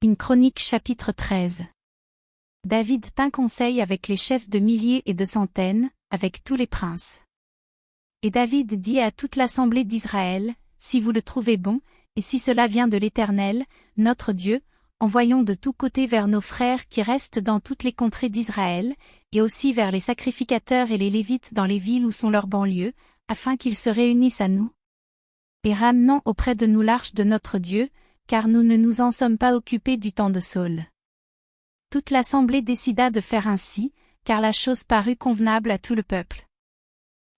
Une chronique chapitre 13. David tint conseil avec les chefs de milliers et de centaines, avec tous les princes. Et David dit à toute l'assemblée d'Israël, si vous le trouvez bon, et si cela vient de l'Éternel, notre Dieu, envoyons de tous côtés vers nos frères qui restent dans toutes les contrées d'Israël, et aussi vers les sacrificateurs et les Lévites dans les villes où sont leurs banlieues, afin qu'ils se réunissent à nous. Et ramenons auprès de nous l'arche de notre Dieu, car nous ne nous en sommes pas occupés du temps de Saül. Toute l'assemblée décida de faire ainsi, car la chose parut convenable à tout le peuple.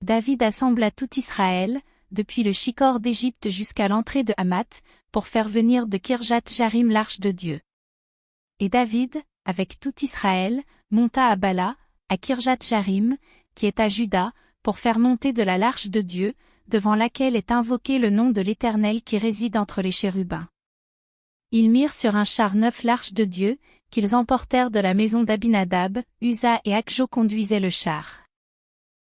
David assembla tout Israël, depuis le Shicor d'Égypte jusqu'à l'entrée de Hamath, pour faire venir de Kirjath-Jarim l'arche de Dieu. Et David, avec tout Israël, monta à Bala, à Kirjath-Jarim, qui est à Juda, pour faire monter de là l'arche de Dieu, devant laquelle est invoqué le nom de l'Éternel qui réside entre les chérubins. Ils mirent sur un char neuf l'arche de Dieu, qu'ils emportèrent de la maison d'Abinadab, Uza et Akjo conduisaient le char.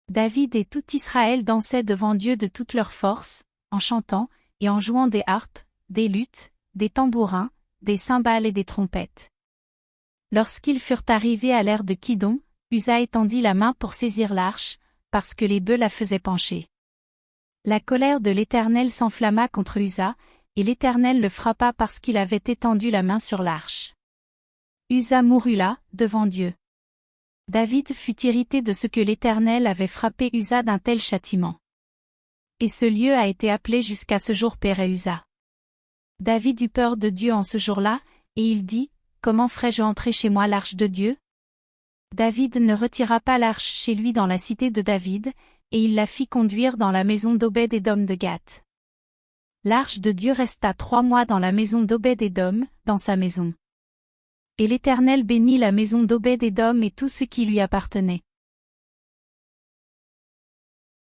David et tout Israël dansaient devant Dieu de toute leur force, en chantant, et en jouant des harpes, des luths, des tambourins, des cymbales et des trompettes. Lorsqu'ils furent arrivés à l'ère de Kidon, Uza étendit la main pour saisir l'arche, parce que les bœufs la faisaient pencher. La colère de l'Éternel s'enflamma contre Uza, et l'Éternel le frappa parce qu'il avait étendu la main sur l'arche. Uza mourut là, devant Dieu. David fut irrité de ce que l'Éternel avait frappé Uza d'un tel châtiment. Et ce lieu a été appelé jusqu'à ce jour Péré-Uza. David eut peur de Dieu en ce jour-là, et il dit, « Comment ferai-je entrer chez moi l'arche de Dieu ?» David ne retira pas l'arche chez lui dans la cité de David, et il la fit conduire dans la maison d'Obed-Édom de Gath. L'arche de Dieu resta 3 mois dans la maison d'Obed-Édom, dans sa maison. Et l'Éternel bénit la maison d'Obed-Édom et tout ce qui lui appartenait.